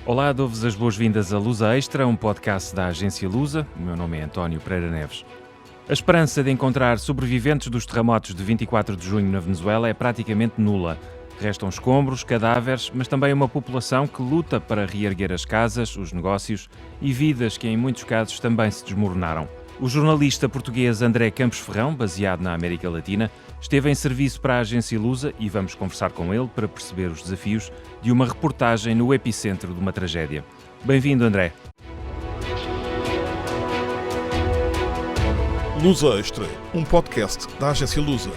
Olá, dou-vos as boas-vindas a Lusa Extra, um podcast da agência Lusa. O meu nome é António Pereira Neves. A esperança de encontrar sobreviventes dos terremotos de 24 de junho na Venezuela é praticamente nula. Restam escombros, cadáveres, mas também uma população que luta para reerguer as casas, os negócios e vidas que em muitos casos também se desmoronaram. O jornalista português André Campos Ferrão, baseado na América Latina, esteve em serviço para a agência Lusa e vamos conversar com ele para perceber os desafios de uma reportagem no epicentro de uma tragédia. Bem-vindo, André. Lusa Extra, um podcast da agência Lusa.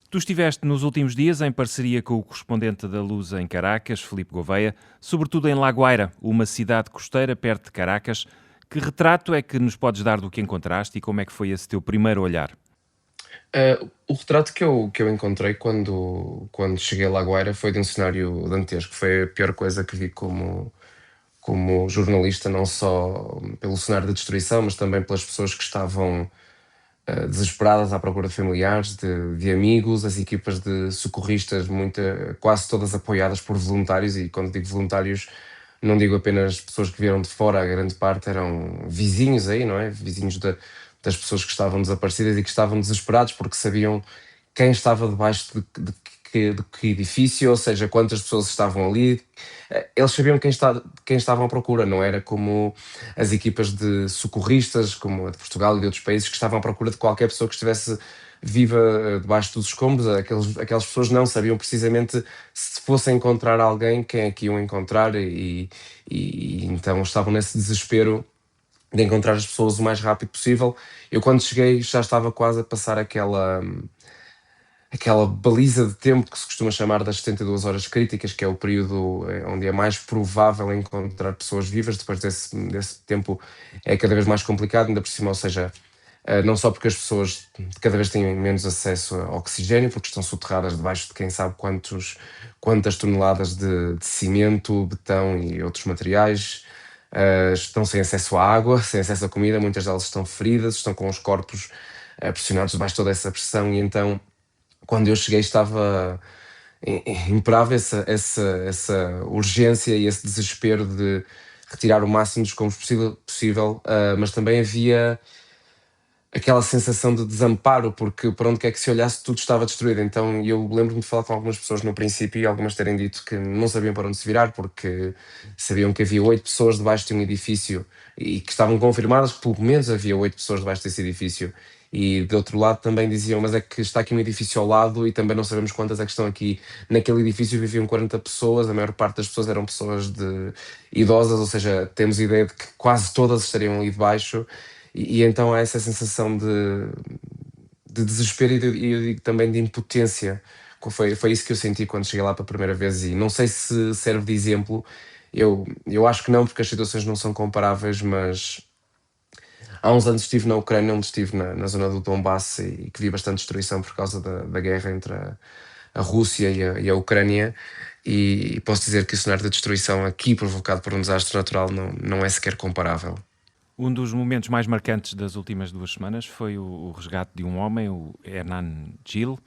Tu estiveste nos últimos dias em parceria com o correspondente da Lusa em Caracas, Filipe Gouveia, sobretudo em La Guaira, uma cidade costeira perto de Caracas. Que retrato é que nos podes dar do que encontraste e como é que foi esse teu primeiro olhar? O retrato que eu encontrei quando cheguei a La Guaira foi de um cenário dantesco. Foi a pior coisa que vi como jornalista, não só pelo cenário de destruição, mas também pelas pessoas que estavam desesperadas à procura de familiares, de amigos, as equipas de socorristas, quase todas apoiadas por voluntários, e quando digo voluntários, não digo apenas pessoas que vieram de fora, a grande parte eram vizinhos aí, não é? Vizinhos das pessoas que estavam desaparecidas e que estavam desesperados porque sabiam quem estava debaixo de que edifício, ou seja, quantas pessoas estavam ali. Eles sabiam quem estavam à procura, não era como as equipas de socorristas, como a de Portugal e de outros países, que estavam à procura de qualquer pessoa que estivesse viva debaixo dos escombros. Aquelas pessoas não sabiam precisamente se fossem encontrar alguém, quem é que iam encontrar, e então estavam nesse desespero de encontrar as pessoas o mais rápido possível. Eu, quando cheguei, já estava quase a passar aquela baliza de tempo que se costuma chamar das 72 horas críticas, que é o período onde é mais provável encontrar pessoas vivas. Depois desse tempo é cada vez mais complicado, ainda por cima, ou seja, não só porque as pessoas cada vez têm menos acesso a oxigênio, porque estão soterradas debaixo de quem sabe quantas toneladas de cimento, betão e outros materiais. Estão sem acesso à água, sem acesso à comida, muitas delas estão feridas, estão com os corpos pressionados debaixo de toda essa pressão, e então, quando eu cheguei, imperava essa urgência e esse desespero de retirar o máximo dos combustíveis possível, mas também havia aquela sensação de desamparo, porque por onde quer que se olhasse tudo estava destruído. Então eu lembro-me de falar com algumas pessoas no princípio e algumas terem dito que não sabiam para onde se virar, porque sabiam que havia 8 pessoas debaixo de um edifício e que estavam confirmadas que pelo menos havia 8 pessoas debaixo desse edifício. E de outro lado também diziam, mas é que está aqui um edifício ao lado e também não sabemos quantas é que estão aqui. Naquele edifício viviam 40 pessoas, a maior parte das pessoas eram pessoas idosas, ou seja, temos a ideia de que quase todas estariam ali debaixo. E então há essa sensação de desespero e eu digo também de impotência. Foi isso que eu senti quando cheguei lá pela primeira vez, e não sei se serve de exemplo. Eu acho que não, porque as situações não são comparáveis, mas há uns anos estive na Ucrânia, onde estive na zona do Donbass, e que vi bastante destruição por causa da guerra entre a Rússia e a Ucrânia, e posso dizer que o cenário de destruição aqui provocado por um desastre natural não é sequer comparável. Um dos momentos mais marcantes das últimas 2 semanas foi o resgate de um homem, o Hernan Gil,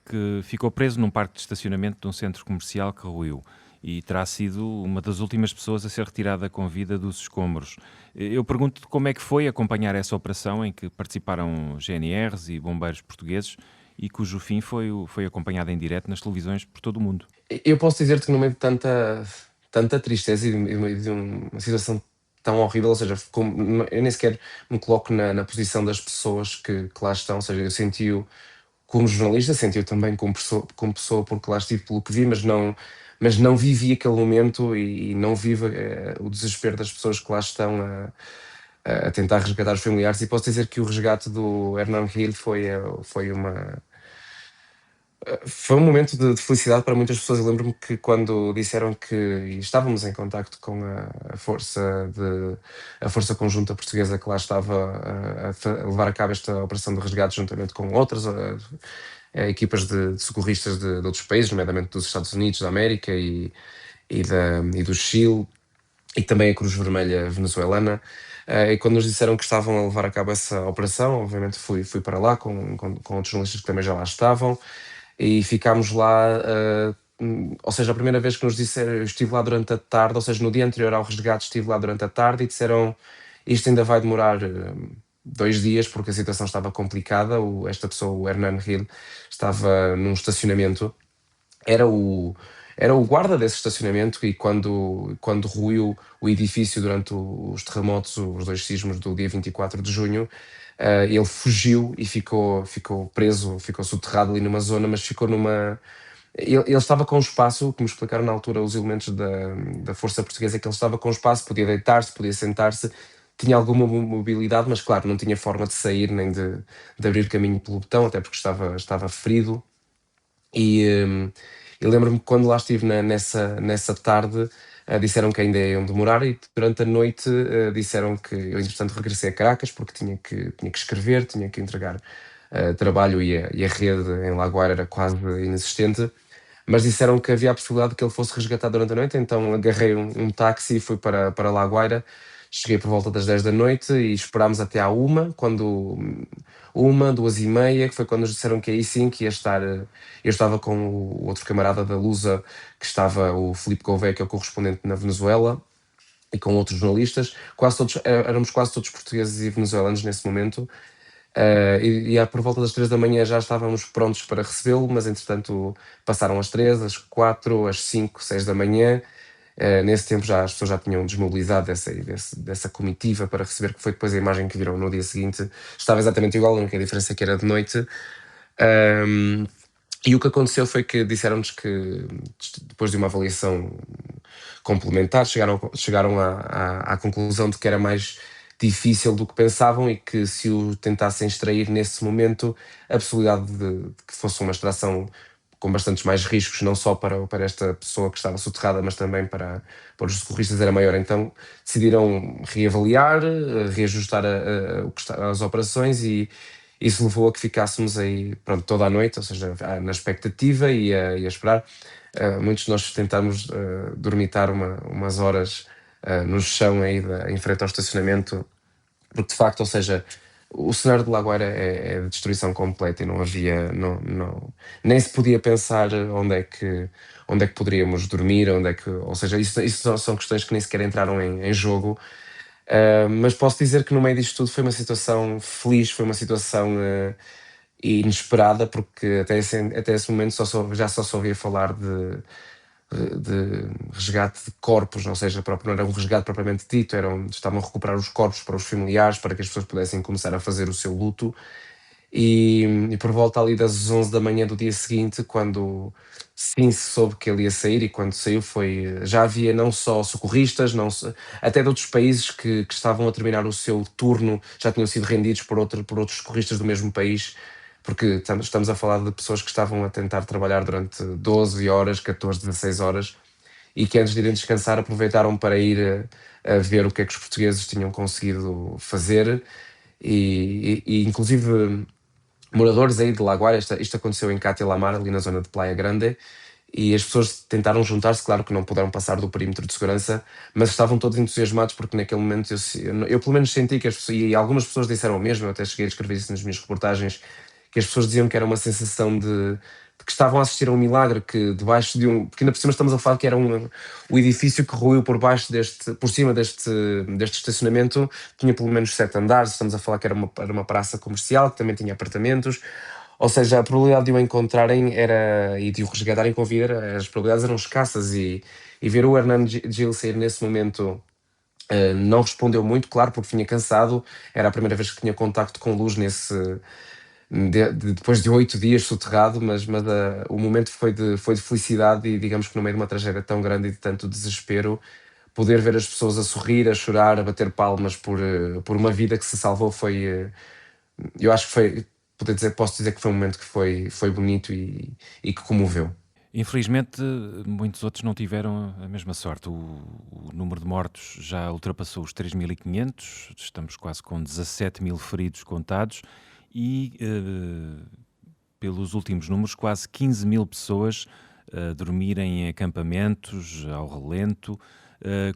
que ficou preso num parque de estacionamento de um centro comercial que ruiu e terá sido uma das últimas pessoas a ser retirada com vida dos escombros. Eu pergunto-te como é que foi acompanhar essa operação em que participaram GNRs e bombeiros portugueses e cujo fim foi acompanhado em direto nas televisões por todo o mundo. Eu posso dizer-te que no meio de tanta tristeza e de uma situação tão horrível, ou seja, eu nem sequer me coloco na posição das pessoas que lá estão, ou seja, eu senti-o como jornalista, senti-o também como pessoa, porque lá estive pelo que vi, mas não vivi aquele momento e não vivo o desespero das pessoas que lá estão a tentar resgatar os familiares. E posso dizer que o resgate do Hernan Gil foi um momento de felicidade para muitas pessoas. Eu lembro-me que quando disseram que e estávamos em contacto com a Força Conjunta Portuguesa que lá estava a levar a cabo esta operação de resgate juntamente com outras equipas de socorristas de outros países, nomeadamente dos Estados Unidos da América e do Chile, e também a Cruz Vermelha venezuelana. E quando nos disseram que estavam a levar a cabo essa operação, obviamente fui para lá com outros jornalistas que também já lá estavam, e ficámos lá ou seja, a primeira vez que nos disseram, eu estive lá durante a tarde, ou seja, no dia anterior ao resgate estive lá durante a tarde e disseram isto ainda vai demorar 2 dias porque a situação estava complicada. Esta pessoa, o Hernan Hill, estava num estacionamento, era o, era o guarda desse estacionamento e quando ruiu o edifício durante os terremotos, os dois sismos do dia 24 de junho, ele fugiu e ficou preso, ficou soterrado ali numa zona, mas ficou numa. Ele estava com espaço, como explicaram na altura os elementos da Força Portuguesa, que ele estava com espaço, podia deitar-se, podia sentar-se, tinha alguma mobilidade, mas claro, não tinha forma de sair nem de abrir caminho pelo botão, até porque estava ferido. E lembro-me que quando lá estive nessa tarde, disseram que ainda iam demorar e durante a noite disseram que eu, entretanto, regressei a Caracas porque tinha que escrever, tinha que entregar trabalho e a rede em Lagoa era quase inexistente, mas disseram que havia a possibilidade de que ele fosse resgatado durante a noite, então agarrei um táxi e fui para La Guaira. Cheguei por volta das 10 da noite e esperámos até à quando 2h30, que foi quando nos disseram que aí sim que ia estar. Eu estava com o outro camarada da Lusa, que estava o Filipe Gouveia, que é o correspondente na Venezuela, e com outros jornalistas, quase todos, éramos quase todos portugueses e venezuelanos nesse momento. Por volta das 3 da manhã já estávamos prontos para recebê-lo, mas entretanto passaram as 3, as 4, as 5, 6 da manhã. Nesse tempo as pessoas já tinham desmobilizado dessa comitiva para receber, que foi depois a imagem que viram no dia seguinte. Estava exatamente igual, a única diferença é que era de noite. Um, e o que aconteceu foi que disseram-nos que, depois de uma avaliação complementar, chegaram à conclusão de que era mais difícil do que pensavam e que se o tentassem extrair nesse momento, a possibilidade de que fosse uma extração com bastantes mais riscos, não só para esta pessoa que estava soterrada, mas também para os socorristas era maior. Então decidiram reavaliar, reajustar as operações e isso levou a que ficássemos aí pronto, toda a noite, ou seja, na expectativa e a esperar. Muitos de nós tentámos dormitar umas horas no chão aí em frente ao estacionamento, porque de facto, ou seja, o cenário de Lagoa é de destruição completa e não havia, nem se podia pensar onde é que poderíamos dormir, ou seja, isso são questões que nem sequer entraram em jogo. Mas posso dizer que no meio disto tudo foi uma situação feliz, foi uma situação inesperada, porque até esse momento já só se ouvia falar de resgate de corpos, ou seja, não era um resgate propriamente dito, estavam a recuperar os corpos para os familiares, para que as pessoas pudessem começar a fazer o seu luto. E por volta ali das 11 da manhã do dia seguinte, quando sim se soube que ele ia sair, e quando saiu já havia não só socorristas, até de outros países que estavam a terminar o seu turno, já tinham sido rendidos por outros socorristas do mesmo país, porque estamos a falar de pessoas que estavam a tentar trabalhar durante 12 horas, 14, 16 horas, e que antes de irem descansar aproveitaram para ir a ver o que é que os portugueses tinham conseguido fazer, e inclusive moradores aí de Lagoa. Isto aconteceu em Cátia Lamar, ali na zona de Praia Grande, e as pessoas tentaram juntar-se, claro que não puderam passar do perímetro de segurança, mas estavam todos entusiasmados porque naquele momento eu pelo menos senti que as pessoas, e algumas pessoas disseram o mesmo, eu até cheguei a escrever isso nas minhas reportagens, que as pessoas diziam que era uma sensação de que estavam a assistir a um milagre, que debaixo porque ainda por cima estamos a falar que era o edifício que ruiu por cima deste estacionamento, tinha pelo menos 7 andares, estamos a falar que era uma praça comercial, que também tinha apartamentos, ou seja, a probabilidade de o encontrarem e de o resgatarem com vida, as probabilidades eram escassas, e ver o Hernan Gil sair nesse momento. Não respondeu muito, claro, porque vinha cansado, era a primeira vez que tinha contacto com luz depois de 8 dias soterrado, mas o momento foi de felicidade, e digamos que no meio de uma tragédia tão grande e de tanto desespero, poder ver as pessoas a sorrir, a chorar, a bater palmas por uma vida que se salvou eu acho que posso dizer que foi um momento que foi bonito e que comoveu. Infelizmente, muitos outros não tiveram a mesma sorte. O número de mortos já ultrapassou os 3.500, estamos quase com 17.000 feridos contados e, pelos últimos números, quase 15.000 pessoas a dormirem em acampamentos, ao relento.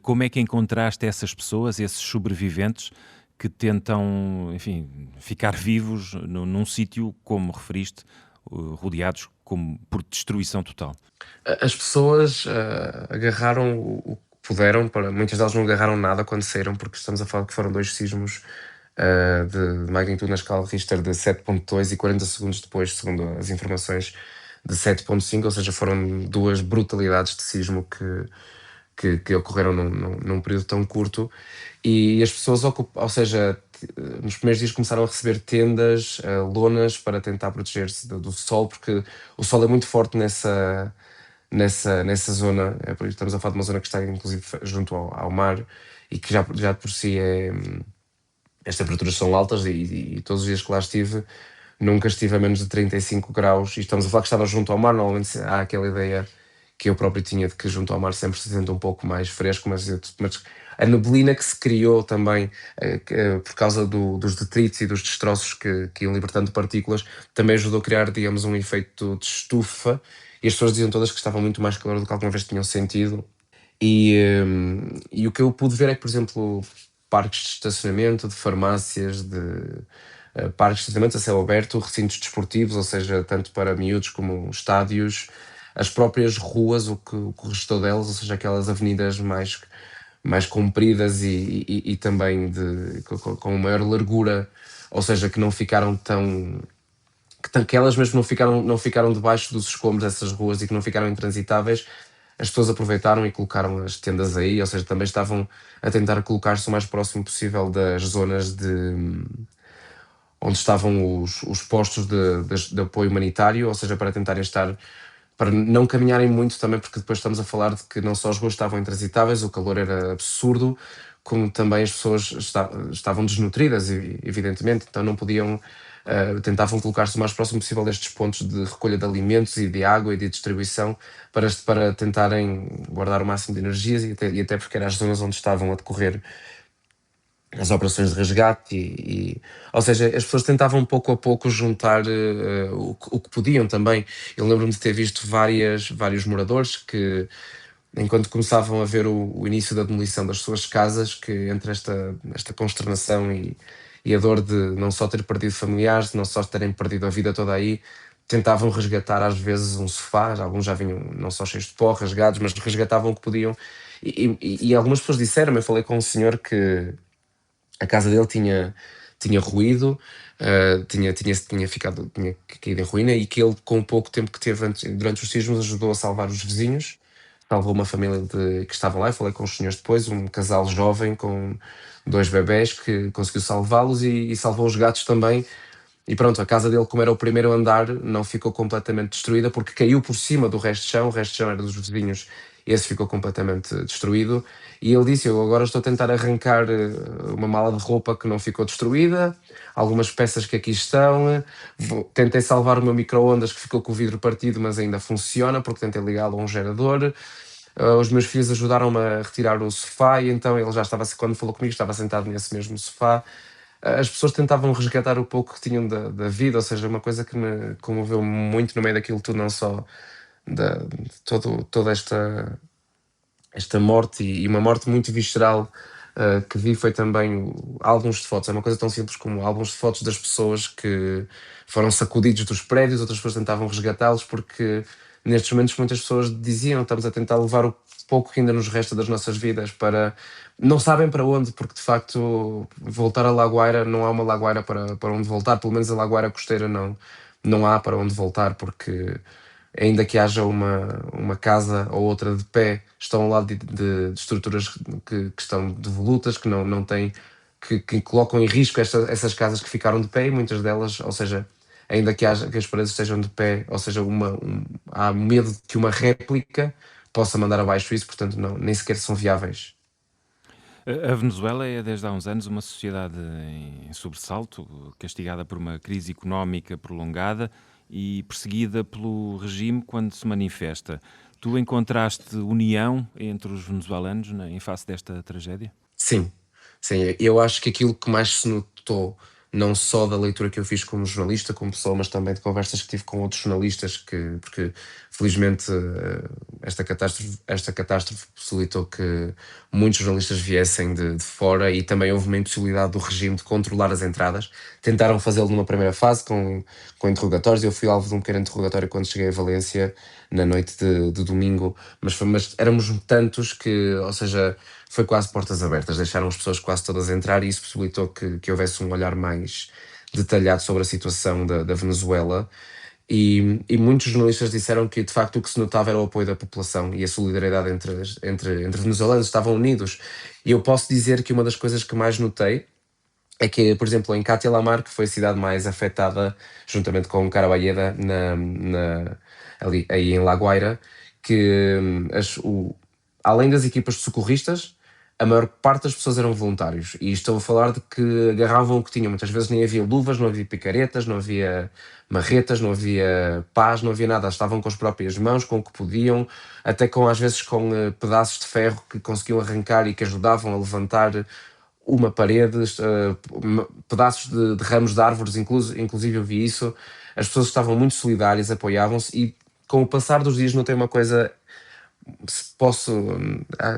Como é que encontraste essas pessoas, esses sobreviventes, que tentam, enfim, ficar vivos num sítio, como referiste, rodeados como por destruição total? As pessoas agarraram o que puderam, muitas delas não agarraram nada quando saíram, porque estamos a falar que foram dois sismos de magnitude na escala Richter de 7,2 e 40 segundos depois, segundo as informações, de 7,5, ou seja, foram duas brutalidades de sismo que ocorreram num período tão curto. E as pessoas, ou seja, nos primeiros dias começaram a receber tendas, lonas para tentar proteger-se do sol, porque o sol é muito forte nessa zona. Por isso estamos a falar de uma zona que está inclusive junto ao mar e que já por si as temperaturas são altas e todos os dias que lá estive nunca estive a menos de 35 graus e estamos a falar que estava junto ao mar. Normalmente há aquela ideia que eu próprio tinha de que junto ao mar sempre se sente um pouco mais fresco, mas a neblina que se criou também por causa dos detritos e dos destroços que iam libertando partículas também ajudou a criar, digamos, um efeito de estufa, e as pessoas diziam todas que estava muito mais calor do que alguma vez tinham sentido. E o que eu pude ver é que, por exemplo, parques de estacionamento, de farmácias, de parques de estacionamento a céu aberto, recintos desportivos, ou seja, tanto para miúdos como estádios, as próprias ruas, o que restou delas, ou seja, aquelas avenidas mais compridas e também com maior largura, ou seja, que não ficaram que elas mesmo não ficaram debaixo dos escombros dessas ruas e que não ficaram intransitáveis. As pessoas aproveitaram e colocaram as tendas aí, ou seja, também estavam a tentar colocar-se o mais próximo possível das zonas onde estavam os postos de apoio humanitário, ou seja, para não caminharem muito também, porque depois estamos a falar de que não só as ruas estavam intransitáveis, o calor era absurdo, como também as pessoas estavam desnutridas, evidentemente, então não podiam, tentavam colocar-se o mais próximo possível destes pontos de recolha de alimentos e de água e de distribuição para tentarem guardar o máximo de energias e até porque eram as zonas onde estavam a decorrer as operações de resgate ou seja, as pessoas tentavam pouco a pouco juntar o que podiam também. Eu lembro-me de ter visto vários moradores que, enquanto começavam a ver o início da demolição das suas casas, que entre esta consternação e a dor de não só ter perdido familiares, de não só terem perdido a vida toda aí, tentavam resgatar às vezes um sofá, alguns já vinham não só cheios de pó, rasgados, mas resgatavam o que podiam. E algumas pessoas disseram, eu falei com um senhor que a casa dele tinha ruído, tinha caído em ruína e que ele, com o pouco tempo que teve durante os sismos, ajudou a salvar os vizinhos, salvou uma família que estavam lá. Eu falei com os senhores depois, um casal jovem com dois bebés que conseguiu salvá-los e salvou os gatos também. E pronto, a casa dele, como era o primeiro andar, não ficou completamente destruída porque caiu por cima do resto de chão. O resto de chão era dos vizinhos, esse ficou completamente destruído. E ele disse: eu agora estou a tentar arrancar uma mala de roupa que não ficou destruída, algumas peças que aqui estão. Tentei salvar o meu micro-ondas que ficou com o vidro partido, mas ainda funciona porque tentei ligá-lo a um gerador. Os meus filhos ajudaram-me a retirar o sofá e então ele já estava, quando falou comigo, estava sentado nesse mesmo sofá. As pessoas tentavam resgatar o pouco que tinham da vida, ou seja, uma coisa que me comoveu muito no meio daquilo tudo, não só de toda esta morte e uma morte muito visceral que vi, foi também álbuns de fotos. É uma coisa tão simples como álbuns de fotos das pessoas que foram sacudidos dos prédios, outras pessoas tentavam resgatá-los, porque nestes momentos muitas pessoas diziam: estamos a tentar levar o pouco que ainda nos resta das nossas vidas para... Não sabem para onde, porque de facto voltar a Lagoaira, não há uma Lagoaira para onde voltar, pelo menos a Lagoaira costeira não há para onde voltar, porque ainda que haja uma casa ou outra de pé, estão ao lado de estruturas que estão devolutas, que não têm, que colocam em risco essas casas que ficaram de pé, e muitas delas, ou seja, ainda que as paredes estejam de pé, ou seja, há medo de que uma réplica possa mandar abaixo isso, portanto nem sequer são viáveis. A Venezuela é desde há uns anos uma sociedade em sobressalto, castigada por uma crise económica prolongada e perseguida pelo regime quando se manifesta. Tu encontraste união entre os venezuelanos em face desta tragédia? Sim, sim, eu acho que aquilo que mais se notou não só da leitura que eu fiz como jornalista, como pessoa, mas também de conversas que tive com outros jornalistas, porque felizmente esta catástrofe possibilitou que muitos jornalistas viessem de fora e também houve uma impossibilidade do regime de controlar as entradas. Tentaram fazê-lo numa primeira fase com interrogatórios. Eu fui alvo de um pequeno interrogatório quando cheguei a Valência na noite de domingo, mas éramos tantos que, ou seja, foi quase portas abertas, deixaram as pessoas quase todas entrar e isso possibilitou que houvesse um olhar mais detalhado sobre a situação da Venezuela. E muitos jornalistas disseram que de facto o que se notava era o apoio da população e a solidariedade entre venezuelanos, estavam unidos. E eu posso dizer que uma das coisas que mais notei é que, por exemplo, em Cátia Lamar, que foi a cidade mais afetada, juntamente com Carabalheda, ali, aí em La Guaira, que além das equipas de socorristas, a maior parte das pessoas eram voluntários. E estou a falar de que agarravam o que tinham. Muitas vezes nem havia luvas, não havia picaretas, não havia marretas, não havia pás, não havia nada. Estavam com as próprias mãos, com o que podiam, até às vezes com pedaços de ferro que conseguiam arrancar e que ajudavam a levantar uma parede, pedaços de ramos de árvores, inclusive eu vi isso. As pessoas estavam muito solidárias, apoiavam-se e com o passar dos dias notei uma coisa, se posso,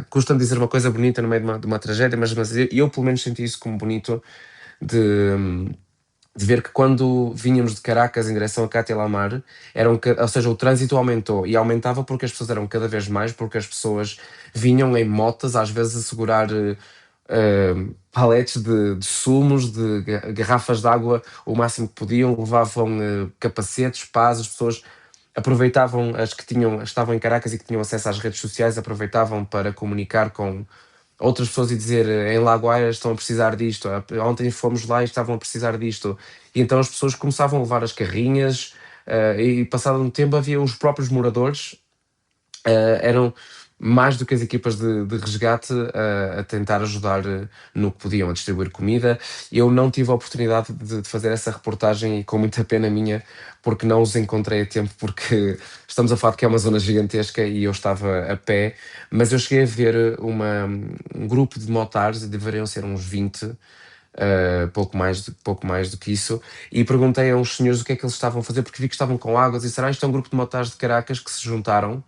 custa-me dizer uma coisa bonita no meio de uma tragédia, mas eu pelo menos senti isso como bonito de ver que quando vinhamos de Caracas em direção a Cátia Lamar, ou seja, o trânsito aumentou e aumentava porque as pessoas eram cada vez mais, porque as pessoas vinham em motas, às vezes a segurar paletes de sumos, de garrafas de água o máximo que podiam, levavam capacetes, pás, as pessoas aproveitavam, as que estavam em Caracas e que tinham acesso às redes sociais, aproveitavam para comunicar com outras pessoas e dizer em La Guaira estão a precisar disto, ontem fomos lá e estavam a precisar disto. E então as pessoas começavam a levar as carrinhas e passado um tempo havia os próprios moradores, eram mais do que as equipas de resgate a tentar ajudar no que podiam, a distribuir comida. Eu não tive a oportunidade de fazer essa reportagem e com muita pena minha, porque não os encontrei a tempo, porque estamos a falar que é uma zona gigantesca e eu estava a pé, mas eu cheguei a ver um grupo de motares, e deveriam ser uns 20, pouco mais do que isso, e perguntei a uns senhores o que é que eles estavam a fazer, porque vi que estavam com águas, e será isto é um grupo de motares de Caracas que se juntaram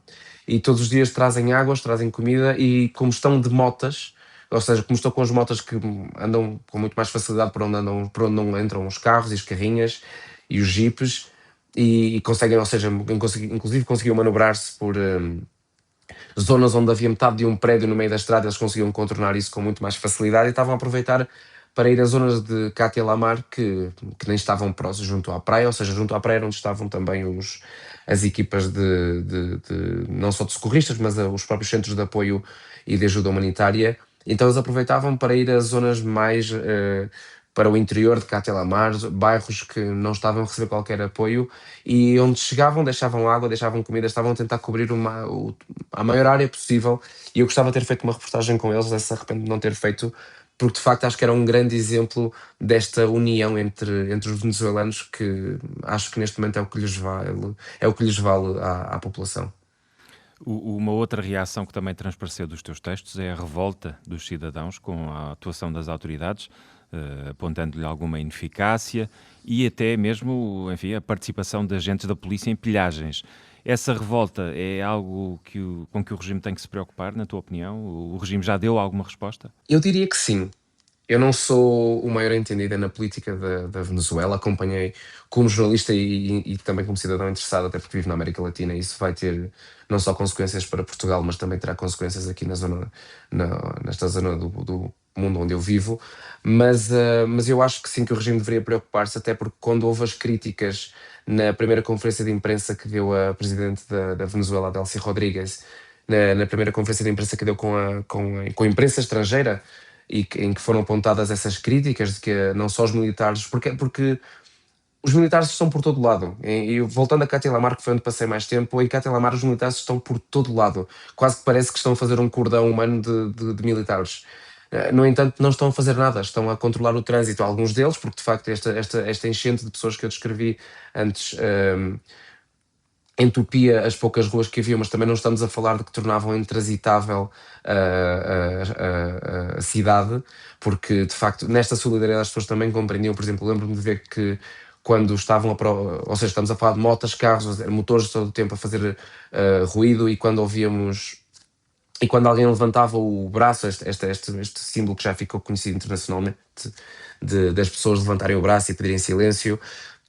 e todos os dias trazem águas, trazem comida e como estão de motas, ou seja, como estão com as motas que andam com muito mais facilidade por onde não entram os carros e as carrinhas e os jipes e conseguem, ou seja, inclusive conseguiam manobrar-se por zonas onde havia metade de um prédio no meio da estrada, eles conseguiam contornar isso com muito mais facilidade e estavam a aproveitar para ir a zonas de Cátia Lamar que nem estavam próximos junto à praia, ou seja, junto à praia era onde estavam também as equipas não só de socorristas, mas os próprios centros de apoio e de ajuda humanitária. Então eles aproveitavam para ir a zonas mais para o interior de Cátia Lamar, bairros que não estavam a receber qualquer apoio e onde chegavam, deixavam água, deixavam comida, estavam a tentar cobrir a maior área possível e eu gostava de ter feito uma reportagem com eles, se arrependo de não ter feito, porque de facto acho que era um grande exemplo desta união entre os venezuelanos que acho que neste momento é o que lhes vale à população. Uma outra reação que também transpareceu dos teus textos é a revolta dos cidadãos com a atuação das autoridades, apontando-lhe alguma ineficácia e até mesmo, enfim, a participação de agentes da polícia em pilhagens. Essa revolta é algo com que o regime tem que se preocupar, na tua opinião? O regime já deu alguma resposta? Eu diria que sim. Eu não sou o maior entendido na política da Venezuela, acompanhei como jornalista e também como cidadão interessado, até porque vivo na América Latina, e isso vai ter não só consequências para Portugal, mas também terá consequências aqui nesta zona do mundo onde eu vivo. Mas eu acho que sim, que o regime deveria preocupar-se, até porque quando houve as críticas na primeira conferência de imprensa que deu a presidente da Venezuela, Delcy Rodrigues, na primeira conferência de imprensa que deu com a imprensa estrangeira, em que foram apontadas essas críticas de que não só os militares, porque os militares estão por todo lado. E voltando a Cátia Lamar, que foi onde passei mais tempo, em Cátia Lamar os militares estão por todo lado. Quase que parece que estão a fazer um cordão humano de militares. No entanto, não estão a fazer nada, estão a controlar o trânsito, alguns deles, porque de facto esta enchente de pessoas que eu descrevi antes entupia as poucas ruas que havia, mas também não estamos a falar de que tornavam intransitável a cidade, porque de facto nesta solidariedade as pessoas também compreendiam. Por exemplo, lembro-me de ver que quando estavam ou seja, estamos a falar de motas, carros, motores todo o tempo a fazer ruído, e quando ouvíamos e quando alguém levantava o braço, este símbolo que já ficou conhecido internacionalmente, das pessoas levantarem o braço e pedirem silêncio,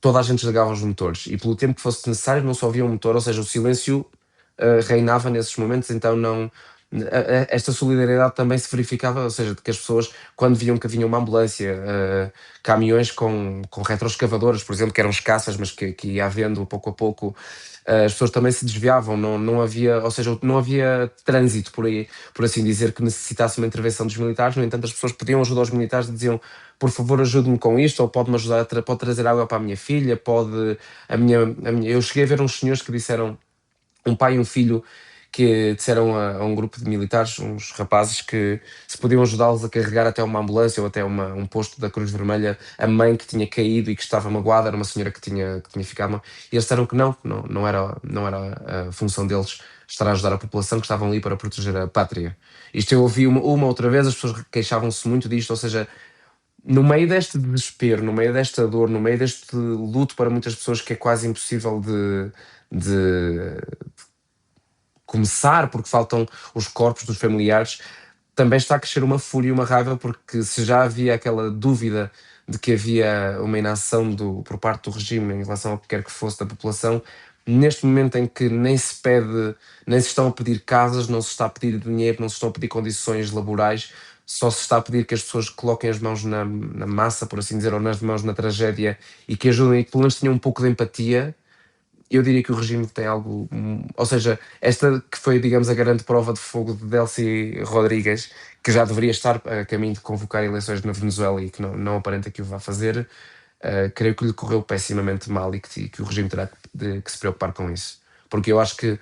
toda a gente desligava os motores. E pelo tempo que fosse necessário, não só havia um motor, ou seja, o silêncio reinava nesses momentos. Então não. Esta solidariedade também se verificava, ou seja, de que as pessoas, quando viam que vinha uma ambulância, caminhões com retroescavadoras, por exemplo, que eram escassas, mas que ia havendo pouco a pouco, as pessoas também se desviavam, não havia, ou seja, não havia trânsito por aí, por assim dizer, que necessitasse uma intervenção dos militares. No entanto, as pessoas pediam ajuda aos militares e diziam: por favor, ajude-me com isto, ou pode-me ajudar, pode trazer água para a minha filha, pode. Eu cheguei a ver uns senhores que disseram, um pai e um filho, que disseram a um grupo de militares, uns rapazes, que se podiam ajudá-los a carregar até uma ambulância ou até um posto da Cruz Vermelha a mãe que tinha caído e que estava magoada. Era uma senhora que tinha ficado. E eles disseram que não era a função deles estar a ajudar a população, que estavam ali para proteger a pátria. Isto eu ouvi uma outra vez, as pessoas queixavam-se muito disto, ou seja, no meio deste desespero, no meio desta dor, no meio deste luto para muitas pessoas que é quase impossível de começar, porque faltam os corpos dos familiares, também está a crescer uma fúria e uma raiva, porque se já havia aquela dúvida de que havia uma inação por parte do regime em relação ao que quer que fosse da população, neste momento em que nem se pede, nem se estão a pedir casas, não se está a pedir dinheiro, não se estão a pedir condições laborais, só se está a pedir que as pessoas coloquem as mãos na massa, por assim dizer, ou nas mãos na tragédia, e que ajudem, e que pelo menos tenham um pouco de empatia. Eu diria que o regime tem algo, ou seja, esta que foi, digamos, a grande prova de fogo de Delcy Rodrigues, que já deveria estar a caminho de convocar eleições na Venezuela e que não aparenta que o vá fazer. Creio que lhe correu pessimamente mal, e que o regime terá que se preocupar com isso. Porque eu acho que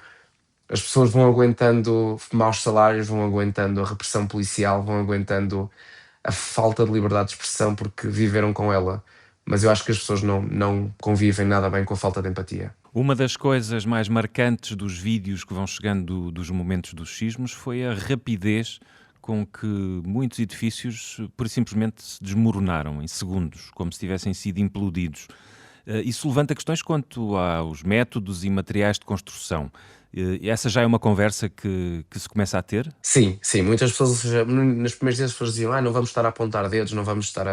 as pessoas vão aguentando maus salários, vão aguentando a repressão policial, vão aguentando a falta de liberdade de expressão porque viveram com ela. Mas eu acho que as pessoas não convivem nada bem com a falta de empatia. Uma das coisas mais marcantes dos vídeos que vão chegando dos momentos dos sismos foi a rapidez com que muitos edifícios pura e simplesmente se desmoronaram em segundos, como se tivessem sido implodidos. Isso levanta questões quanto aos métodos e materiais de construção. Essa já é uma conversa que se começa a ter? Sim, sim, muitas pessoas, ou seja, nos primeiros dias as pessoas diziam: não vamos estar a apontar dedos, não vamos estar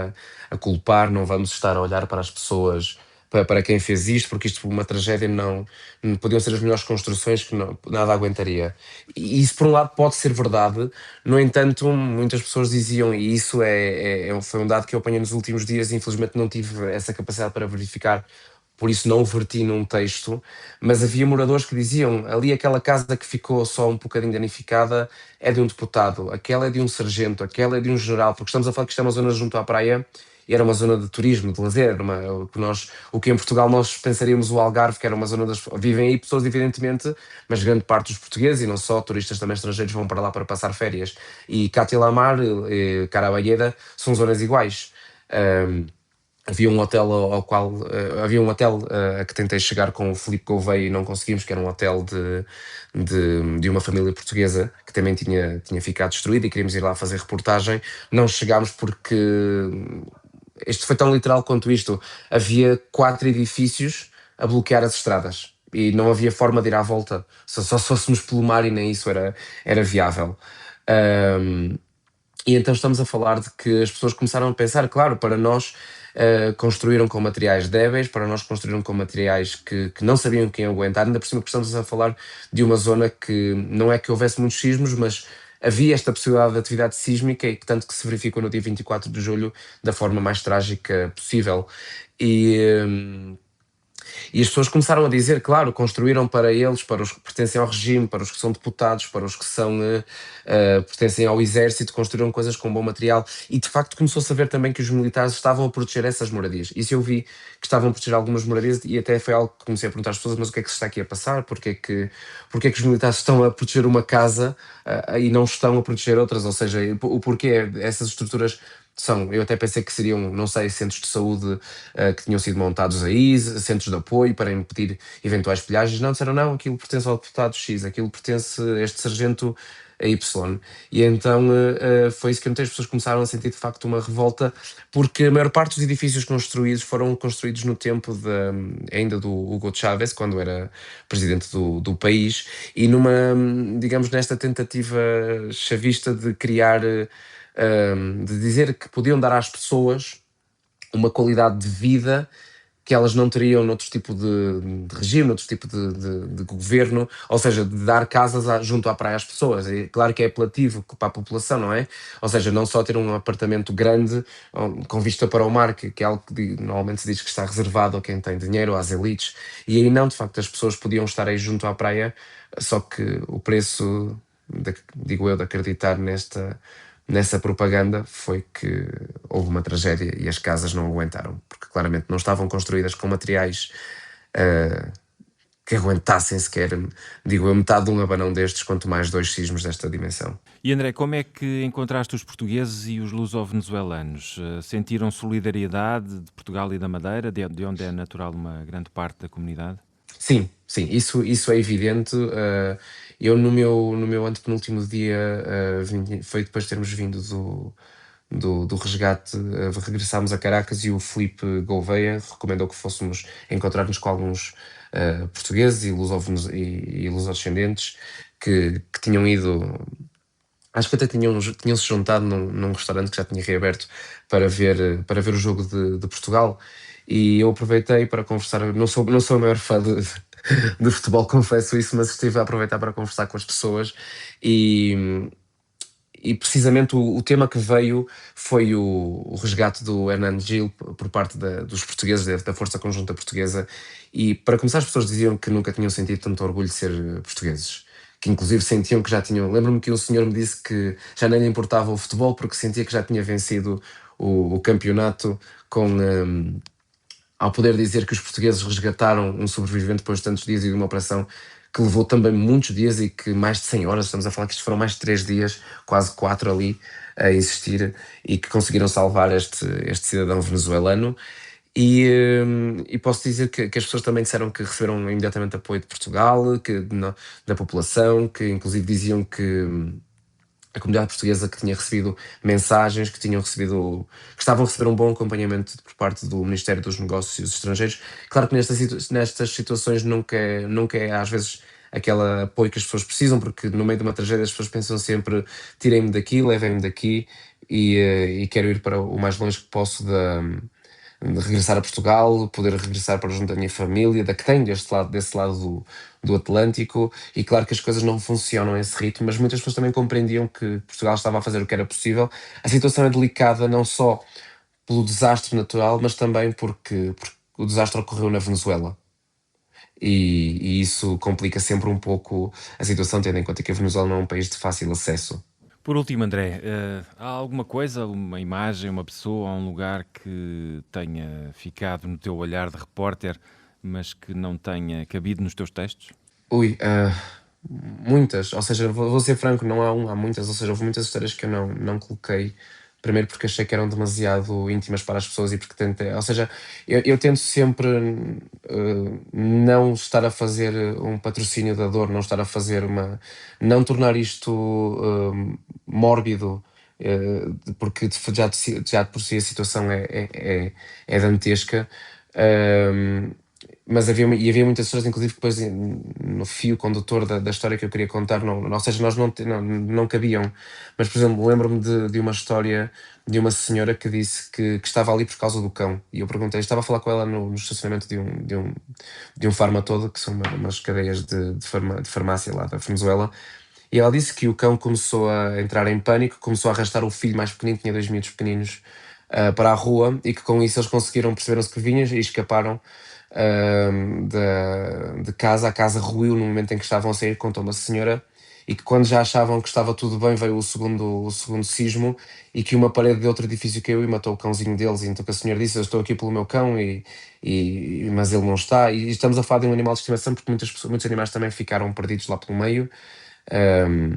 a culpar, não vamos estar a olhar para as pessoas, para quem fez isto, porque isto foi uma tragédia, não podiam ser as melhores construções, que nada aguentaria. E isso, por um lado, pode ser verdade. No entanto, muitas pessoas diziam, e isso foi um dado que eu apanhei nos últimos dias, e infelizmente não tive essa capacidade para verificar, por isso não o verti num texto, mas havia moradores que diziam: ali aquela casa que ficou só um bocadinho danificada é de um deputado, aquela é de um sargento, aquela é de um general, porque estamos a falar que isto é uma zona junto à praia e era uma zona de turismo, de lazer, o que em Portugal nós pensaríamos o Algarve, que era uma zona vivem aí pessoas, evidentemente, mas grande parte dos portugueses, e não só, turistas também estrangeiros, vão para lá para passar férias. E Cátila Amar, Carabalheda, são zonas iguais. Havia um hotel havia um hotel a que tentei chegar com o Filipe Gouveia e não conseguimos, que era um hotel de uma família portuguesa que também tinha ficado destruído, e queríamos ir lá fazer reportagem. Não chegámos porque isto foi tão literal quanto isto: havia 4 edifícios a bloquear as estradas e não havia forma de ir à volta, só se fôssemos pelo mar, e nem isso era viável. Ahm, e então estamos a falar de que as pessoas começaram a pensar, claro, para nós construíram com materiais débeis, para nós construíram com materiais que não sabiam quem aguentar, ainda por cima que estamos a falar de uma zona que não é que houvesse muitos sismos, mas havia esta possibilidade de atividade sísmica, e que tanto que se verificou no dia 24 de julho da forma mais trágica possível. E as pessoas começaram a dizer, claro, construíram para eles, para os que pertencem ao regime, para os que são deputados, para os que pertencem ao exército, construíram coisas com bom material. E de facto começou-se a ver também que os militares estavam a proteger essas moradias. Isso eu vi, que estavam a proteger algumas moradias, e até foi algo que comecei a perguntar às pessoas: mas o que é que se está aqui a passar? Porquê é que os militares estão a proteger uma casa e não estão a proteger outras? Ou seja, o porquê essas estruturas Eu até pensei que seriam, não sei, centros de saúde que tinham sido montados aí, centros de apoio para impedir eventuais pilhagens. Não, disseram não, aquilo pertence ao deputado X, aquilo pertence a este sargento a Y. E então foi isso que muitas pessoas começaram a sentir de facto uma revolta, porque a maior parte dos edifícios construídos foram construídos no tempo ainda do Hugo Chávez, quando era presidente do país, e digamos, nesta tentativa chavista de criar, de dizer que podiam dar às pessoas uma qualidade de vida que elas não teriam noutro tipo de regime, noutro tipo de governo, ou seja, de dar casas junto à praia às pessoas. E claro que é apelativo para a população, não é? Ou seja, não só ter um apartamento grande com vista para o mar, que é algo que normalmente se diz que está reservado a quem tem dinheiro, às elites, e aí não, de facto, as pessoas podiam estar aí junto à praia, só que o preço, digo eu, de acreditar nessa propaganda foi que houve uma tragédia e as casas não aguentaram, porque claramente não estavam construídas com materiais ah, que aguentassem sequer, digo eu, metade de um abanão destes, quanto mais 2 sismos desta dimensão. E André, como é que encontraste os portugueses e os luso-venezuelanos? Sentiram solidariedade de Portugal e da Madeira, de onde é natural uma grande parte da comunidade? Sim, sim, isso é evidente. Eu no meu antepenúltimo dia, foi depois de termos vindo do resgate, regressámos a Caracas e o Filipe Gouveia recomendou que fôssemos encontrar-nos com alguns portugueses e lusodescendentes que tinham ido. Acho que até tinham-se juntado num restaurante que já tinha reaberto para ver o jogo de Portugal. E eu aproveitei para conversar. Não sou o maior fã de futebol, confesso isso, mas estive a aproveitar para conversar com as pessoas. E precisamente o tema que veio foi o resgate do Hernando Gil por parte dos portugueses, da Força Conjunta Portuguesa. E para começar, as pessoas diziam que nunca tinham sentido tanto orgulho de ser portugueses. Que inclusive sentiam que já tinham. Lembro-me que um senhor me disse que já nem lhe importava o futebol porque sentia que já tinha vencido o campeonato ao poder dizer que os portugueses resgataram um sobrevivente depois de tantos dias e de uma operação que levou também muitos dias e que mais de 100 horas, estamos a falar que isto foram mais de 3 dias, quase 4 ali, a existir, e que conseguiram salvar este cidadão venezuelano. E posso dizer que as pessoas também disseram que receberam imediatamente apoio de Portugal, da população, que inclusive diziam que a comunidade portuguesa que tinha recebido mensagens, que estavam a receber um bom acompanhamento por parte do Ministério dos Negócios Estrangeiros. Claro que nestas situações nunca é às vezes aquele apoio que as pessoas precisam, porque no meio de uma tragédia as pessoas pensam sempre: tirem-me daqui, levem-me daqui, e quero ir para o mais longe que posso de regressar a Portugal, poder regressar para junto da minha família, da que tenho desse lado do Atlântico. E claro que as coisas não funcionam a esse ritmo, mas muitas pessoas também compreendiam que Portugal estava a fazer o que era possível. A situação é delicada não só pelo desastre natural, mas também porque o desastre ocorreu na Venezuela. E isso complica sempre um pouco a situação, tendo em conta que a Venezuela não é um país de fácil acesso. Por último, André, há alguma coisa, uma imagem, uma pessoa, um lugar que tenha ficado no teu olhar de repórter, mas que não tenha cabido nos teus textos? Ui, muitas, ou seja, vou ser franco, não há muitas, ou seja, houve muitas histórias que eu não coloquei, primeiro porque achei que eram demasiado íntimas para as pessoas e porque tentei, ou seja, eu tento sempre não estar a fazer um patrocínio da dor, não estar a fazer não tornar isto mórbido, porque já por si a situação é dantesca. Um, mas havia muitas histórias, inclusive, que depois no fio condutor da história que eu queria contar, ou seja, nós não cabiam. Mas, por exemplo, lembro-me de uma história de uma senhora que disse que estava ali por causa do cão. E eu perguntei, estava a falar com ela no estacionamento de um Farmatodo, que são umas cadeias de farmácia lá da Venezuela. E ela disse que o cão começou a entrar em pânico, começou a arrastar o filho mais pequenino, tinha 2 miúdos pequeninos, para a rua, e que com isso eles conseguiram perceberam-se que vinhas e escaparam de casa. A casa ruiu no momento em que estavam a sair, contou uma senhora, e que quando já achavam que estava tudo bem veio o segundo sismo e que uma parede de outro edifício caiu e matou o cãozinho deles. E então que a senhora disse: eu estou aqui pelo meu cão, mas ele não está. E estamos a falar de um animal de estimação porque muitos animais também ficaram perdidos lá pelo meio. Um,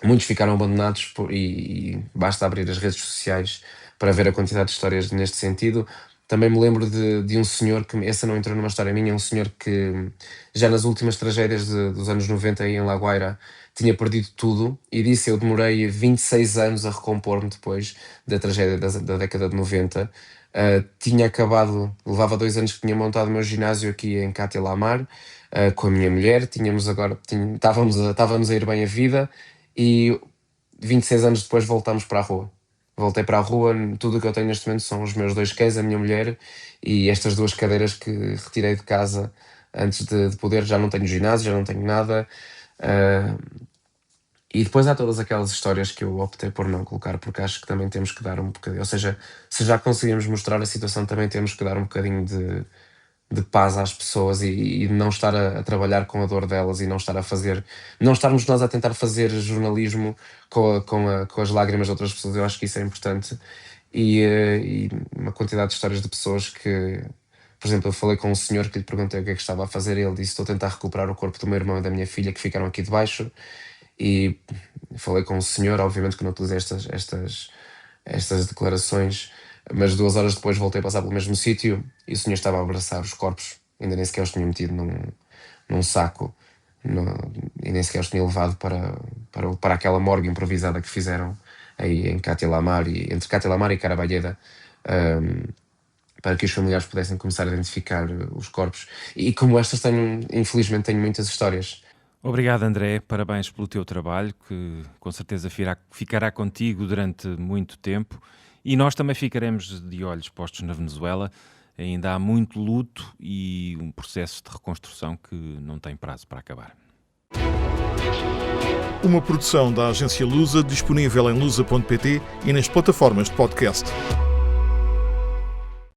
Muitos ficaram abandonados e basta abrir as redes sociais para ver a quantidade de histórias neste sentido. Também me lembro de um senhor que, essa não entrou numa história minha, um senhor que já nas últimas tragédias dos anos 90 aí em La Guaira tinha perdido tudo e disse: eu demorei 26 anos a recompor-me depois da tragédia da década de 90. Tinha acabado, levava 2 anos que tinha montado o meu ginásio aqui em Cátia Lamar, com a minha mulher, estávamos a ir bem a vida e 26 anos depois voltámos para a rua. Voltei para a rua, tudo o que eu tenho neste momento são os meus 2 cães, a minha mulher e estas 2 cadeiras que retirei de casa antes de poder. Já não tenho ginásio, já não tenho nada. E depois há todas aquelas histórias que eu optei por não colocar, porque acho que também temos que dar um bocadinho, ou seja, se já conseguimos mostrar a situação, também temos que dar um bocadinho de paz às pessoas e não estar a trabalhar com a dor delas e não estarmos nós a tentar fazer jornalismo com as lágrimas de outras pessoas. Eu acho que isso é importante. E uma quantidade de histórias de pessoas que, por exemplo, eu falei com um senhor que lhe perguntei o que é que estava a fazer e ele disse: estou a tentar recuperar o corpo do meu irmão e da minha filha que ficaram aqui debaixo. E falei com um senhor, obviamente que não utilizei estas declarações, mas 2 horas depois voltei a passar pelo mesmo sítio e o senhor estava a abraçar os corpos, ainda nem sequer os tinha metido num saco, e nem sequer os tinha levado para aquela morgue improvisada que fizeram aí em Cátia Lamar, entre Cátia Lamar e Caraballeda, para que os familiares pudessem começar a identificar os corpos. E como estas infelizmente tenho muitas histórias. Obrigado, André. Parabéns pelo teu trabalho, que com certeza ficará contigo durante muito tempo. E nós também ficaremos de olhos postos na Venezuela. Ainda há muito luto e um processo de reconstrução que não tem prazo para acabar. Uma produção da agência Lusa, disponível em lusa.pt e nas plataformas de podcast.